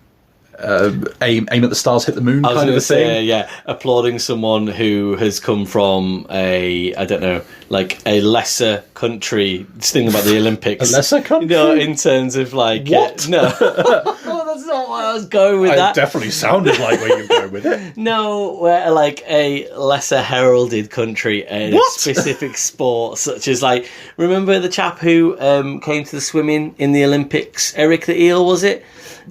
aim at the stars, hit the moon kind of a thing. Applauding someone who has come from a lesser country. This thing about the Olympics, a lesser country. No, in terms of like what? No, that's not where I was going with that. It definitely sounded like where you were going with it. No, where like a lesser heralded country in a specific sport, such as like, remember the chap who came to the swimming in the Olympics, Eric the Eel, was it?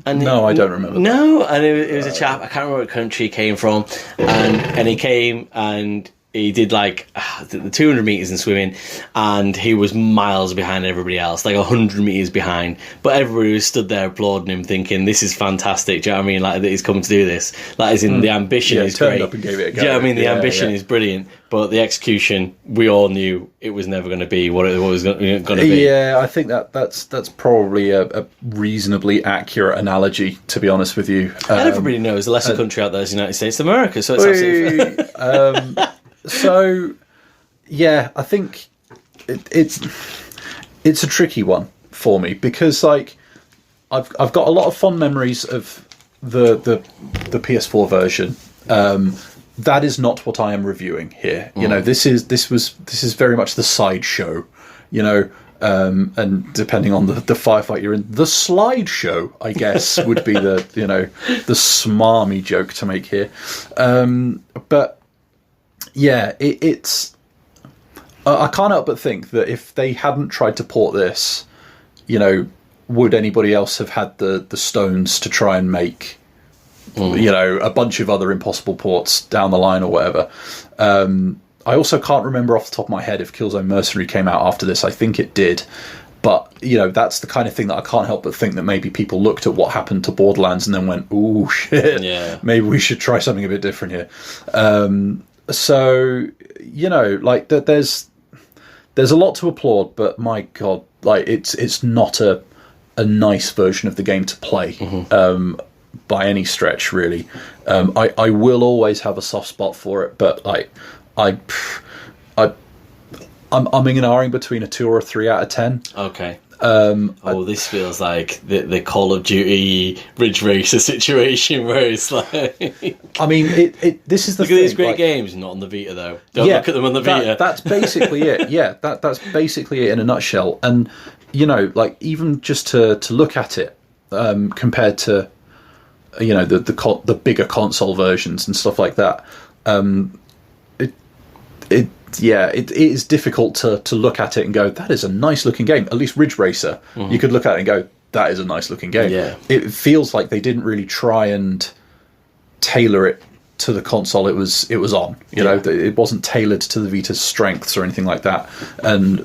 And I don't remember. No, and it was a chap, I can't remember what country he came from, and he came and he did like the 200 metres in swimming, and he was miles behind everybody else, like 100 metres behind, but everybody was stood there applauding him, thinking, this is fantastic, do you know what I mean, like that he's come to do this, like as in the ambition is turned great, up and gave it a go. do you know what I mean, the ambition is brilliant, but the execution, we all knew it was never going to be what it was going to be. Yeah, I think that's probably a reasonably accurate analogy, to be honest with you. And everybody knows the lesser country out there is the United States of America, so it's absolutely fair. So, yeah, I think it's a tricky one for me because, like, I've got a lot of fond memories of the PS4 version. That is not what I am reviewing here. You know, this is very much the sideshow. You know, and depending on the firefight you're in, the slideshow, I guess, would be the the smarmy joke to make here. But yeah, it's. I can't help but think that if they hadn't tried to port this, you know, would anybody else have had the stones to try and make, you know, a bunch of other impossible ports down the line or whatever? I also can't remember off the top of my head if Killzone Mercenary came out after this. I think it did. But, you know, that's the kind of thing that I can't help but think that maybe people looked at what happened to Borderlands and then went, ooh, shit, maybe we should try something a bit different here. So, you know, like, there's a lot to applaud, but my God, like, it's not a nice version of the game to play by any stretch, really. I will always have a soft spot for it, but, like, I'm umming and ahhing between a 2 or a 3 out of 10. Okay. This feels like the Call of Duty Ridge Racer situation where it's like... I mean, this is the thing. Look at these great games, not on the Vita, though. Don't look at them on the Vita. That's basically it. Yeah, that's basically it in a nutshell. And, you know, like, even just to look at it, compared to, you know, the bigger console versions and stuff like that, it is difficult to look at it and go, that is a nice looking game. At least Ridge Racer, you could look at it and go, that is a nice looking game. Yeah. It feels like they didn't really try and tailor it to the console it was on. You know, it wasn't tailored to the Vita's strengths or anything like that. And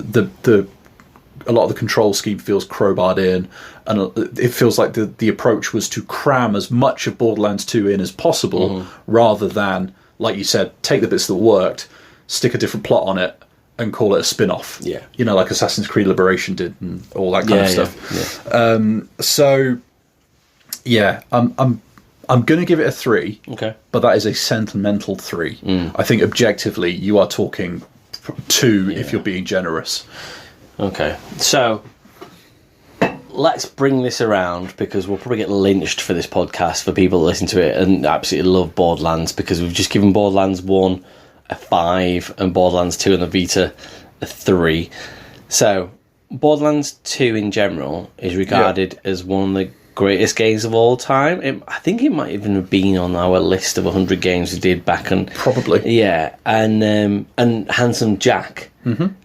a lot of the control scheme feels crowbarred in, and it feels like the approach was to cram as much of Borderlands 2 in as possible, rather than, like you said, take the bits that worked, stick a different plot on it, and call it a spin-off. Yeah. You know, like Assassin's Creed Liberation did, and all that kind of stuff. Yeah. So, yeah, I'm going to give it a 3. Okay. But that is a sentimental 3. I think objectively, you are talking 2 if you're being generous. Okay. So, let's bring this around, because we'll probably get lynched for this podcast for people that listen to it and absolutely love Borderlands, because we've just given Borderlands 1 a 5 and Borderlands 2 on the Vita a 3. So, Borderlands 2 in general is regarded as one of the greatest games of all time. I think it might even have been on our list of 100 games we did back on... Probably. Yeah, and Handsome Jack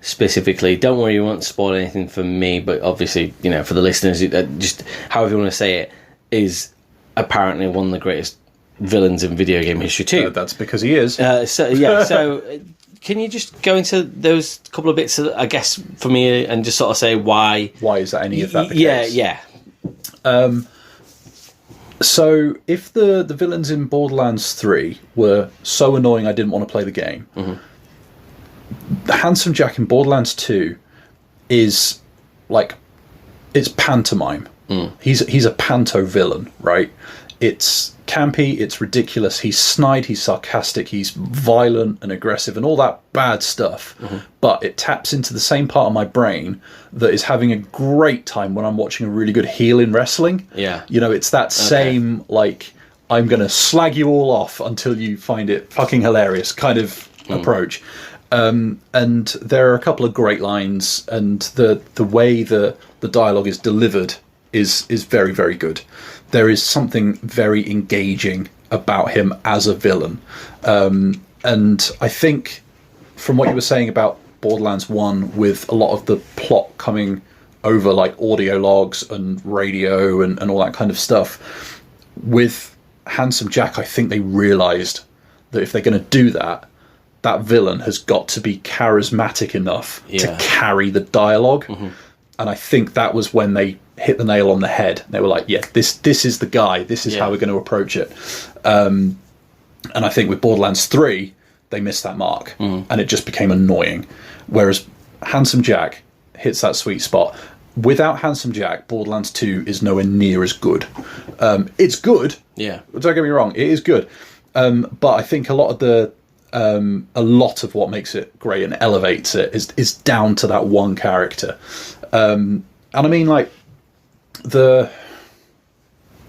specifically. Don't worry, you won't spoil anything for me, but obviously, you know, for the listeners, just however you want to say it, is apparently one of the greatest villains in video game history too. That's because he is. So can you just go into those couple of bits, I guess, for me, and just sort of say why is that any of that the case? Yeah. So if the villains in Borderlands 3 were so annoying I didn't want to play the game, Handsome Jack in Borderlands 2 is like, it's pantomime. He's a panto villain, right? It's campy, it's ridiculous, he's snide, he's sarcastic, he's violent and aggressive and all that bad stuff. But it taps into the same part of my brain that is having a great time when I'm watching a really good heel in wrestling. Yeah. You know, it's that same, like, I'm going to slag you all off until you find it fucking hilarious kind of approach. And there are a couple of great lines, and the way the dialogue is delivered is very, very good. There is something very engaging about him as a villain. And I think from what you were saying about Borderlands 1, with a lot of the plot coming over like audio logs and radio and all that kind of stuff, with Handsome Jack, I think they realised that if they're going to do that, that villain has got to be charismatic enough to carry the dialogue. And I think that was when they hit the nail on the head. They were like, yeah, this is the guy. This is how we're going to approach it. And I think with Borderlands 3, they missed that mark. And it just became annoying. Whereas Handsome Jack hits that sweet spot. Without Handsome Jack, Borderlands 2 is nowhere near as good. It's good. Yeah. Don't get me wrong. It is good. But I think a lot of what makes it great and elevates it is down to that one character. And I mean, like,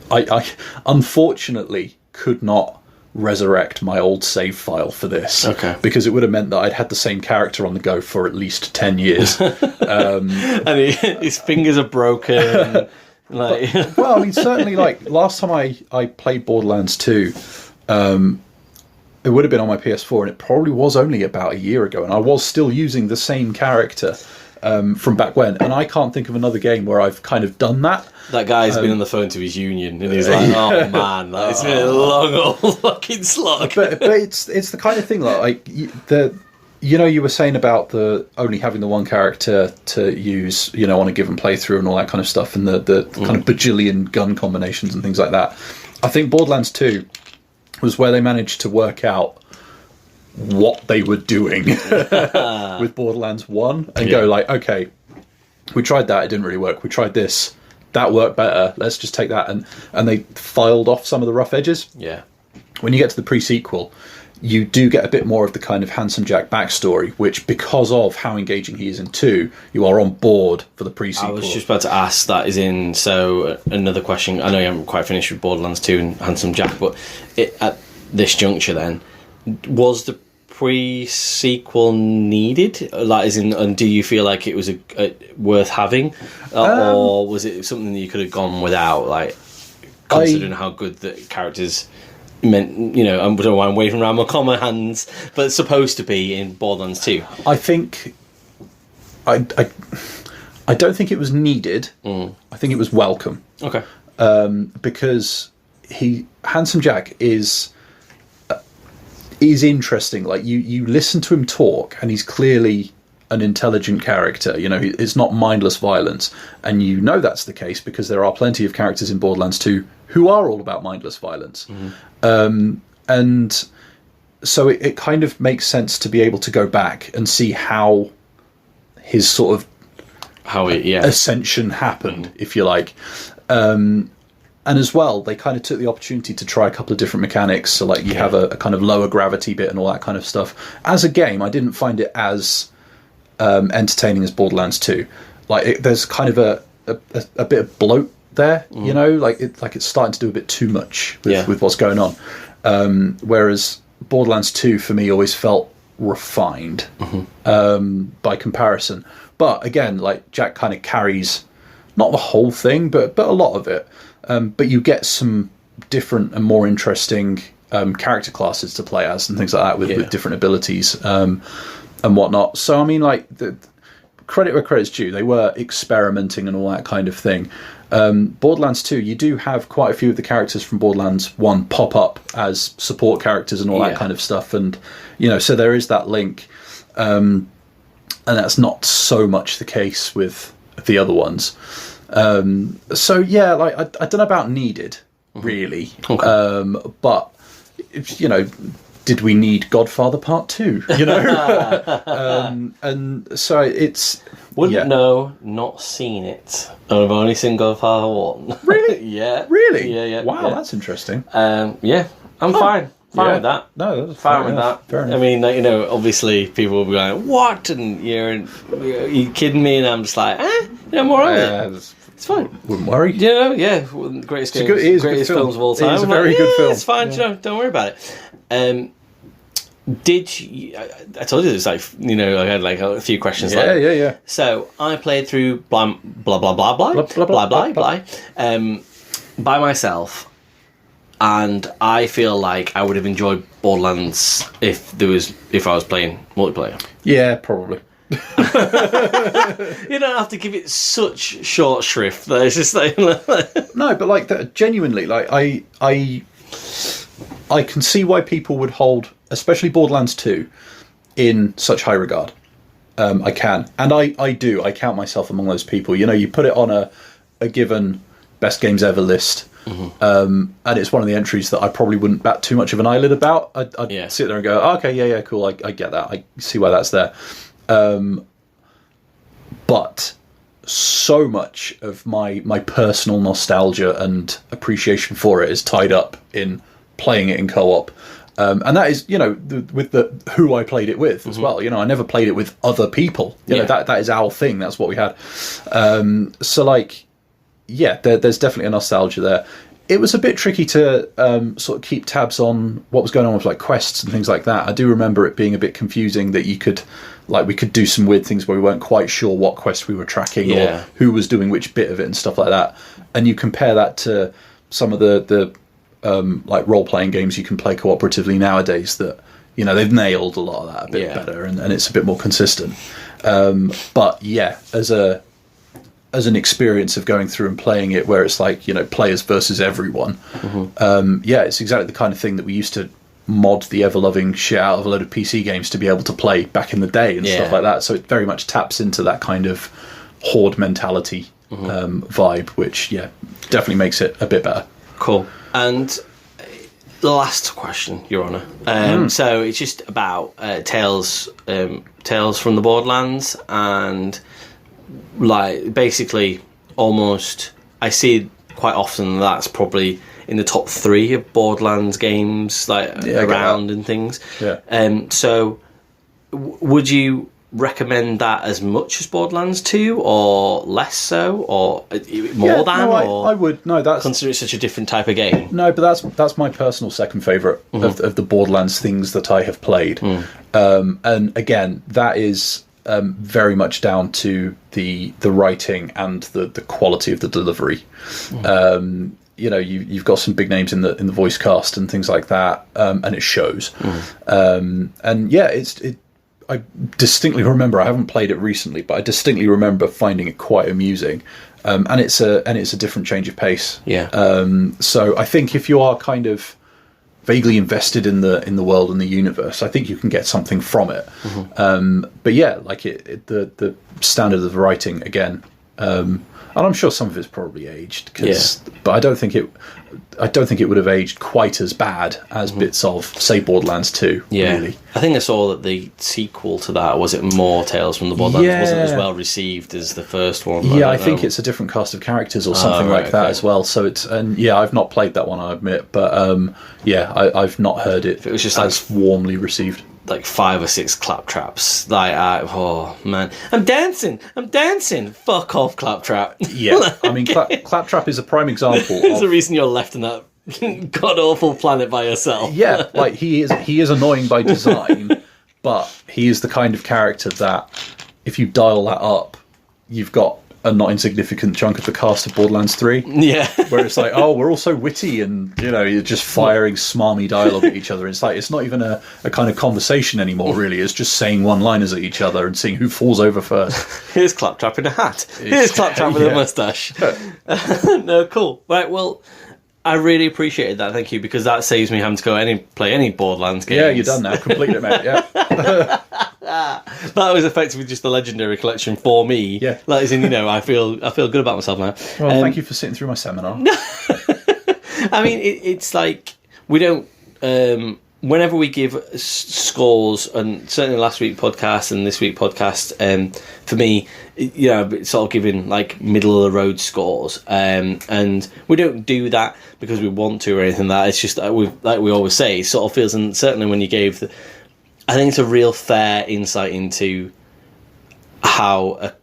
I unfortunately could not resurrect my old save file for this. Okay. Because it would have meant that I'd had the same character on the go for at least 10 years. And his fingers are broken. Like, well, I mean, certainly, like, last time I played Borderlands 2, it would have been on my PS4, and it probably was only about a year ago, and I was still using the same character from back when, and I can't think of another game where I've kind of done that. That guy's been on the phone to his union, and he's like, "Oh man, it's been a long old fucking slog." But it's the kind of thing like you were saying about the only having the one character to use, on a given playthrough and all that kind of stuff, and the kind of bajillion gun combinations and things like that. I think Borderlands 2 was where they managed to work out what they were doing with Borderlands 1 and go like, okay, we tried that, it didn't really work. We tried this, that worked better. Let's just take that. And they filed off some of the rough edges. Yeah. When you get to the pre-sequel, you do get a bit more of the kind of Handsome Jack backstory, which, because of how engaging he is in 2, you are on board for the pre-sequel. I was just about to ask that is in, so another question, I know you haven't quite finished with Borderlands 2 and Handsome Jack, but at this juncture then, was the pre-sequel needed? Like, as in, and do you feel like it was worth having? Or was it something that you could have gone without, like, considering how good the characters meant, I don't want to waving around my comma hands, but it's supposed to be in Borderlands 2. I think I don't think it was needed. I think it was welcome. Okay. Because Handsome Jack is interesting. Like, you listen to him talk, and he's clearly an intelligent character. It's not mindless violence, and that's the case because there are plenty of characters in Borderlands 2 who are all about mindless violence. And so it kind of makes sense to be able to go back and see how his sort of ascension happened, if you like. And as well, they kind of took the opportunity to try a couple of different mechanics. So, like, you have a kind of lower gravity bit and all that kind of stuff. As a game, I didn't find it as entertaining as Borderlands 2. Like, there's kind of a bit of bloat there, like it's starting to do a bit too much with what's going on. Whereas Borderlands 2 for me always felt refined by comparison. But again, like, Jack kind of carries not the whole thing, but a lot of it. But you get some different and more interesting character classes to play as and things like that with different abilities and whatnot. So I mean, like, the credit where credit's due, they were experimenting and all that kind of thing. Borderlands 2, you do have quite a few of the characters from Borderlands 1 pop up as support characters and all that kind of stuff, and so there is that link, and that's not so much the case with the other ones. So yeah, like, I don't know about needed really, but did we need Godfather Part 2? You know? And so it's... Wouldn't know, not seen it. I've only seen Godfather 1. Really? Yeah. Really? Yeah. Wow, that's interesting. Yeah, I'm fine. Fine with that. No, that's fine with enough. that. Fair enough. I mean, like, you know, obviously people will be going, "What?" And are you kidding me? And I'm just like, yeah, I'm alright with it. It's fine. Wouldn't worry. You know, yeah, greatest games, greatest films of all time. It's a very good film. It's fine. You know, don't worry about it. Did you, I told you there's like, you know, I had like a few questions. Yeah. So I played through blah blah blah blah blah blah blah by myself, and I feel like I would have enjoyed Borderlands if I was playing multiplayer. Yeah, probably. You don't have to give it such short shrift. That it's just like no, but like that, genuinely, like I can see why people would hold, especially Borderlands 2, in such high regard. I can. And I do. I count myself among those people. You know, you put it on a given best games ever list, and it's one of the entries that I probably wouldn't bat too much of an eyelid about. I'd sit there and go, okay, yeah, cool, I get that. I see why that's there. But so much of my personal nostalgia and appreciation for it is tied up in playing it in co-op, and that is, you know, with the who I played it with as well. You know, I never played it with other people. You know, that is our thing. That's what we had. So like, yeah, there's definitely a nostalgia there. It was a bit tricky to sort of keep tabs on what was going on with like quests and things like that. I do remember it being a bit confusing that we could do some weird things where we weren't quite sure what quest we were tracking or who was doing which bit of it and stuff like that. And you compare that to some of the like role-playing games you can play cooperatively nowadays that, you know, they've nailed a lot of that a bit better and it's a bit more consistent. But yeah, as an experience of going through and playing it where it's like, you know, players versus everyone, it's exactly the kind of thing that we used to mod the ever-loving shit out of a load of PC games to be able to play back in the day and stuff like that. So it very much taps into that kind of horde mentality vibe, which, definitely makes it a bit better. Cool. And the last question, Your Honour. So it's just about Tales from the Borderlands, and like basically almost I see quite often that's probably in the top 3 of Borderlands games, like around and things. So would you recommend that as much as Borderlands 2 or less so, or more than? I would. No, that's consider it such a different type of game. No, but that's my personal second favourite of the Borderlands things that I have played. And again, that is very much down to the writing and the quality of the delivery. You know, you've got some big names in the voice cast and things like that, and it shows. And yeah, I distinctly remember, I haven't played it recently, but I distinctly remember finding it quite amusing. And it's a different change of pace. So I think if you are kind of vaguely invested in the world and the universe, I think you can get something from it. But yeah, like the standard of the writing again, and I'm sure some of it's probably aged, but I don't think it would have aged quite as bad as bits of, say, Borderlands 2. Really. I think I saw that the sequel to that, was it more Tales from the Borderlands, wasn't as well received as the first one. I think it's a different cast of characters or something like that as well. So I've not played that one, I admit, but I've not heard it. It was just as warmly received. Like 5 or 6 Claptraps. Oh man, I'm dancing. Fuck off, Claptrap. I mean, Claptrap is a prime example. There's a reason you're left in that god awful planet by yourself. Like he is annoying by design, but he is the kind of character that if you dial that up, you've got a not insignificant chunk of the cast of Borderlands 3. Where it's like, oh, we're all so witty, and you know, you're just firing smarmy dialogue at each other. It's like, it's not even a kind of conversation anymore, really. It's just saying one-liners at each other and seeing who falls over first. Here's Claptrap in a hat. Here's Claptrap with a moustache. No, cool. Right, well, I really appreciated that, thank you, because that saves me having to go play any Borderlands games. Yeah, you're done now, completed, mate. That was effectively just the Legendary Collection for me. Like, as in, you know, I feel good about myself now. Well, thank you for sitting through my seminar. I mean, it's like we don't whenever we give scores, and certainly last week podcast and this week podcast, for me, it's sort of giving like middle of the road scores, and we don't do that because we want to or anything like that. It's just that we always say, it sort of feels, and certainly when you gave, I think it's a real fair insight into how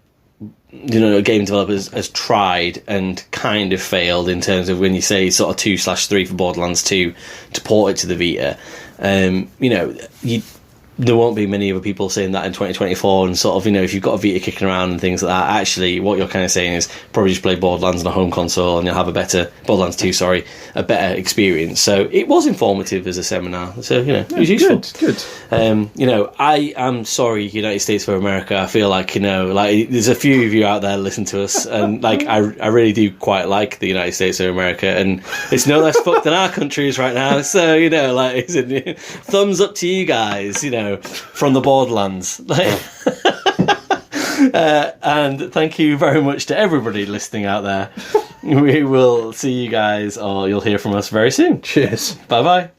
a game developer has tried and kind of failed in terms of when you say sort of 2/3 for Borderlands 2 to port it to the Vita. There won't be many other people saying that in 2024, and sort of, if you've got a Vita kicking around and things like that, actually what you're kind of saying is probably just play Borderlands on a home console and you'll have Borderlands 2, a better experience. So it was informative as a seminar, so it was useful. Good. I am sorry, United States of America. I feel like there's a few of you out there listen to us, and I really do quite like the United States of America, and it's no less fucked than our country is right now. So thumbs up to you guys, from the Borderlands. And thank you very much to everybody listening out there. We will see you guys, or you'll hear from us very soon. Cheers. Bye bye.